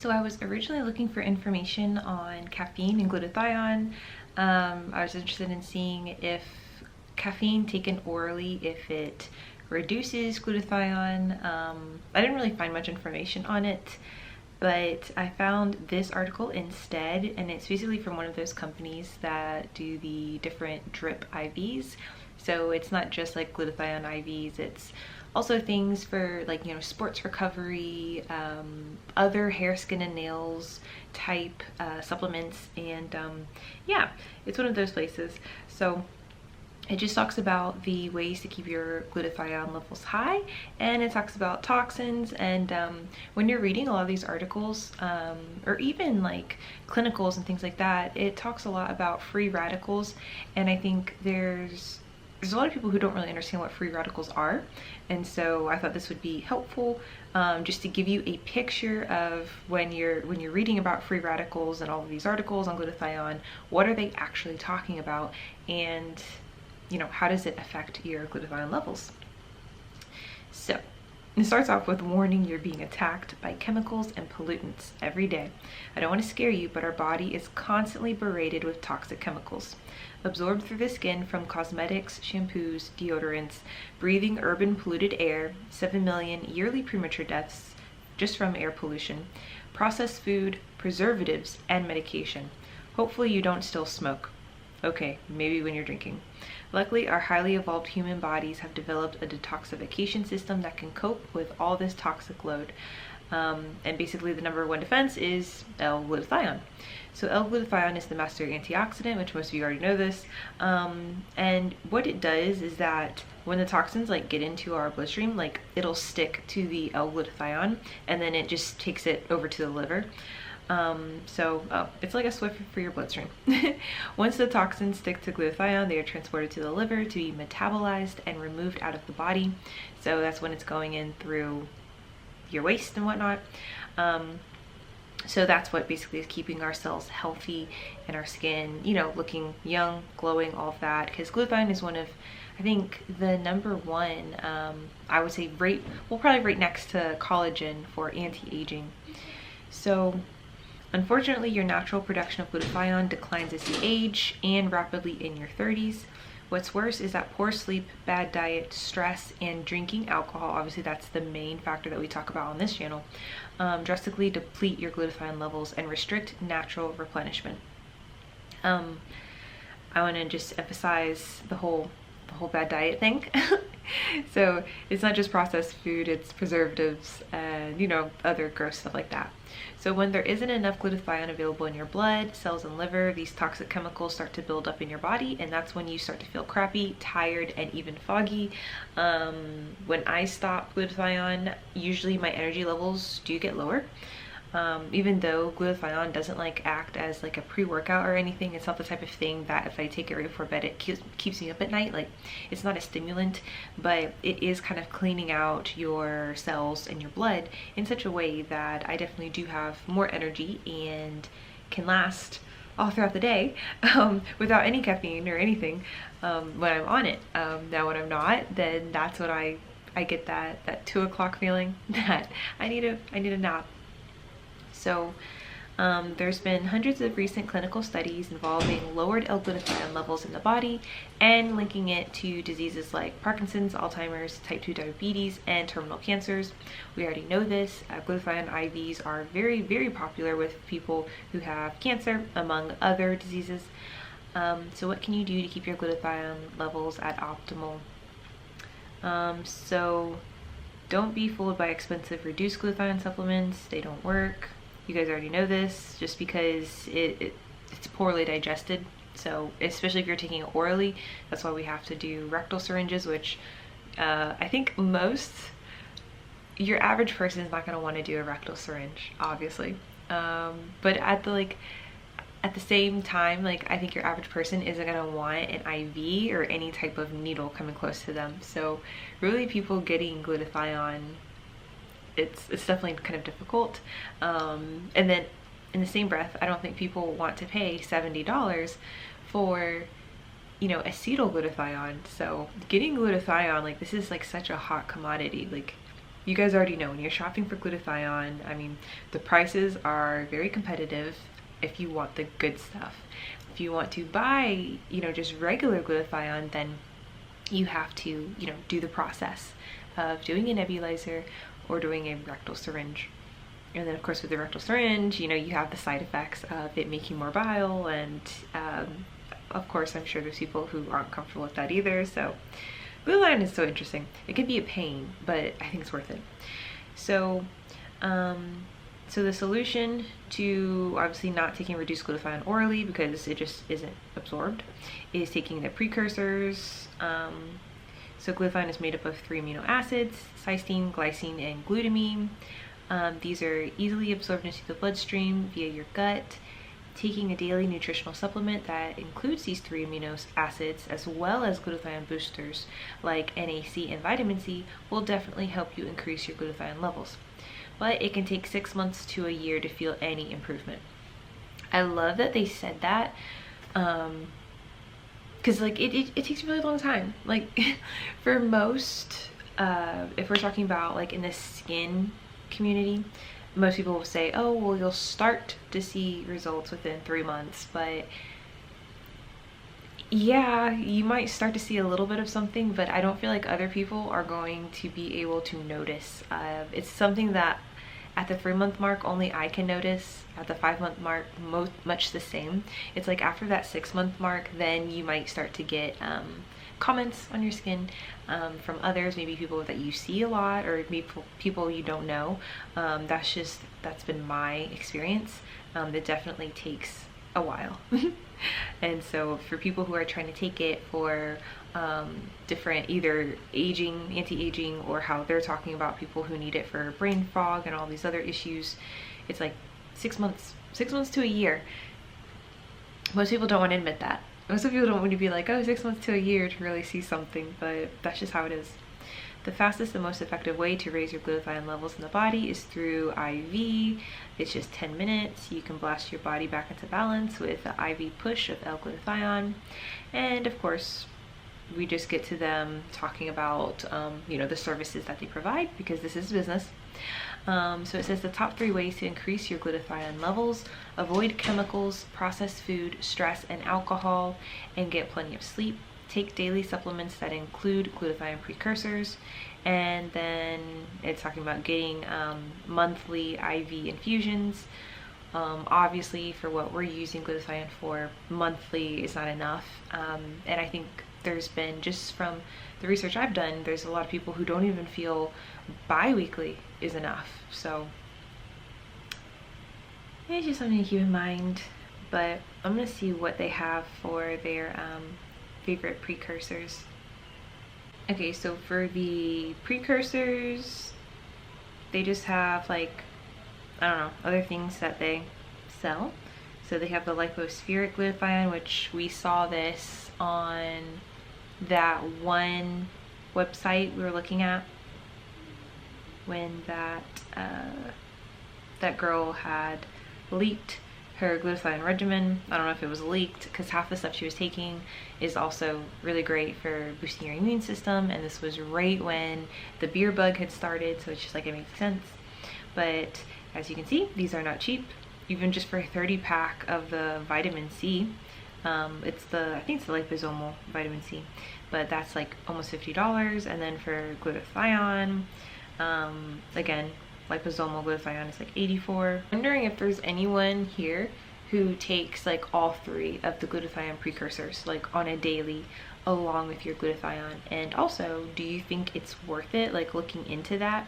So I was originally looking for information on caffeine and glutathione. I was interested in seeing if caffeine taken orally, if it reduces glutathione. I didn't really find much information on it, but I found this article instead, and it's basically from one of those companies that do the different drip IVs. So it's not just like glutathione IVs, it's also things for like, sports recovery, other hair, skin, and nails type supplements, and yeah, it's one of those places. So it just talks about the ways to keep your glutathione levels high, and it talks about toxins. And when you're reading a lot of these articles, or even like clinicals and things like that, it talks a lot about free radicals. And I think there's a lot of people who don't really understand what free radicals are, and so I thought this would be helpful, just to give you a picture of when you're reading about free radicals and all of these articles on glutathione, what are they actually talking about, and how does it affect your glutathione levels. So it starts off with warning you're being attacked by chemicals and pollutants every day. I don't want to scare you, but our body is constantly berated with toxic chemicals. Absorbed through the skin from cosmetics, shampoos, deodorants, breathing urban polluted air, 7 million yearly premature deaths just from air pollution, processed food, preservatives, and medication. Hopefully you don't still smoke. Okay, maybe when you're drinking. Luckily, our highly evolved human bodies have developed a detoxification system that can cope with all this toxic load. And basically the number one defense is L-glutathione. So L-glutathione is the master antioxidant, which most of you already know this. And what it does is that when the toxins get into our bloodstream, it'll stick to the L-glutathione, and then it just takes it over to the liver. It's like a Swiffer for your bloodstream. Once the toxins stick to glutathione, they are transported to the liver to be metabolized and removed out of the body. So that's when it's going in through your waste and whatnot. So that's what basically is keeping our cells healthy and our skin, looking young, glowing, all of that. Because glutathione is one of, I think, the number one, I would say probably right next to collagen for anti-aging. So unfortunately, your natural production of glutathione declines as you age and rapidly in your 30s. What's worse is that poor sleep, bad diet, stress, and drinking alcohol, obviously that's the main factor that we talk about on this channel, drastically deplete your glutathione levels and restrict natural replenishment. I want to just emphasize the whole bad diet thing. So it's not just processed food, it's preservatives and other gross stuff like that. So when there isn't enough glutathione available in your blood, cells, and liver, these toxic chemicals start to build up in your body, and that's when you start to feel crappy, tired, and even foggy. When I stop glutathione, usually my energy levels do get lower. Even though glutathione doesn't act as a pre-workout or anything, it's not the type of thing that if I take it right before bed it keeps me up at night. It's not a stimulant, but it is kind of cleaning out your cells and your blood in such a way that I definitely do have more energy and can last all throughout the day without any caffeine or anything when I'm on it. Now when I'm not, then that's when I get that 2 o'clock feeling that I need a nap. So there's been hundreds of recent clinical studies involving lowered L-glutathione levels in the body and linking it to diseases like Parkinson's, Alzheimer's, type 2 diabetes, and terminal cancers. We already know this. Glutathione IVs are very, very popular with people who have cancer, among other diseases. So what can you do to keep your glutathione levels at optimal? So don't be fooled by expensive reduced glutathione supplements. They don't work. You guys already know this, just because it's poorly digested. So especially if you're taking it orally, that's why we have to do rectal syringes, which I think your average person is not going to want to do a rectal syringe, obviously. But at the same time, I think your average person isn't going to want an IV or any type of needle coming close to them. So really, people getting glutathione, it's definitely kind of difficult. And then in the same breath, I don't think people want to pay $70 for acetyl glutathione. So getting glutathione, this is such a hot commodity. you guys already know when you're shopping for glutathione, I mean, the prices are very competitive if you want the good stuff. If you want to buy, just regular glutathione, then you have to, do the process of doing a nebulizer or doing a rectal syringe. And then of course with the rectal syringe, you have the side effects of it making more bile, and of course I'm sure there's people who aren't comfortable with that either. So glutathione is so interesting. It can be a pain, but I think it's worth it. So so the solution to obviously not taking reduced glutathione orally, because it just isn't absorbed, is taking the precursors. So glutathione is made up of 3 amino acids: cysteine, glycine, and glutamine. These are easily absorbed into the bloodstream via your gut. Taking a daily nutritional supplement that includes these 3 amino acids as well as glutathione boosters like NAC and vitamin C will definitely help you increase your glutathione levels. But it can take 6 months to a year to feel any improvement. I love that they said that, because like it takes a really long time. Like for most, if we're talking about like in the skin community, most people will say, oh well, you'll start to see results within 3 months. But yeah, you might start to see a little bit of something, but I don't feel like other people are going to be able to notice. It's something that at the 3-month mark only I can notice. At the 5-month mark, much the same. It's like after that 6-month mark, then you might start to get comments on your skin from others, maybe people that you see a lot, or maybe people you don't know. That's been my experience. It definitely takes a while. And so for people who are trying to take it for different, either aging, anti-aging, or how they're talking about people who need it for brain fog and all these other issues, it's like 6 months to a year. Most people don't want to admit that. Most people don't want to be like, oh, 6 months to a year to really see something, but that's just how it is. The fastest and most effective way to raise your glutathione levels in the body is through IV. It's just 10 minutes. You can blast your body back into balance with the IV push of L-glutathione. And of course, we just get to them talking about, the services that they provide, because this is business. So it says the top 3 ways to increase your glutathione levels: avoid chemicals, processed food, stress, and alcohol, and get plenty of sleep. Take daily supplements that include glutathione precursors. And then it's talking about getting monthly IV infusions. Obviously, for what we're using glutathione for, monthly is not enough. And I think there's been, just from the research I've done, there's a lot of people who don't even feel bi-weekly is enough. So it's just something to keep in mind. But I'm gonna see what they have for their favorite precursors. Okay, so for the precursors, they just have like, I don't know, other things that they sell. So they have the lipospheric glutathione, which we saw this on that one website we were looking at when that girl had leaked her glutathione regimen. I don't know if it was leaked, because half the stuff she was taking is also really great for boosting your immune system, and this was right when the beer bug had started, so it's just like, it makes sense. But as you can see, these are not cheap. Even just for a 30-pack of the vitamin C, I think it's the liposomal vitamin C, but that's like almost $50. And then for glutathione, again, liposomal glutathione is like $84. I'm wondering if there's anyone here who takes like all 3 of the glutathione precursors like on a daily along with your glutathione. And also, do you think it's worth it, like looking into that?